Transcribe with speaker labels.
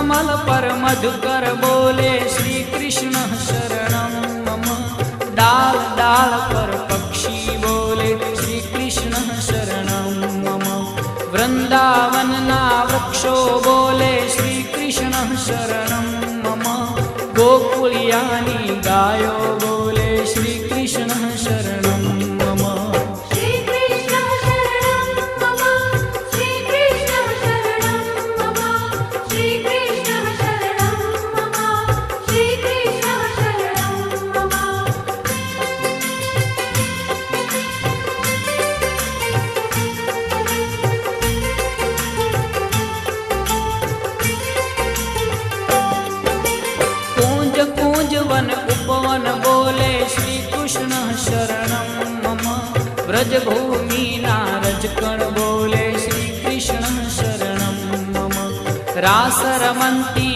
Speaker 1: कमल पर मधुकर बोले श्री कृष्ण शरणं मम। डाल डाल पर पक्षी बोले श्री कृष्ण शरणं मम। वृंदावन ना वृक्षो बोले श्री कृष्ण शरणं मम। गोकुलियानी गायो बोले श्री कृष्ण शरणं मम।
Speaker 2: श्री कृष्ण शरणं मम। श्री कृष्ण शरणं मम। श्री कृष्ण शरणं मम। श्री कृष्ण शरणं मम।
Speaker 1: कूंज कूंज वन उपवन बोले श्री कृष्ण शरणं मम। व्रजभूमि नारजकण बोले श्री कृष्ण शरणं मम। रास रमन्ति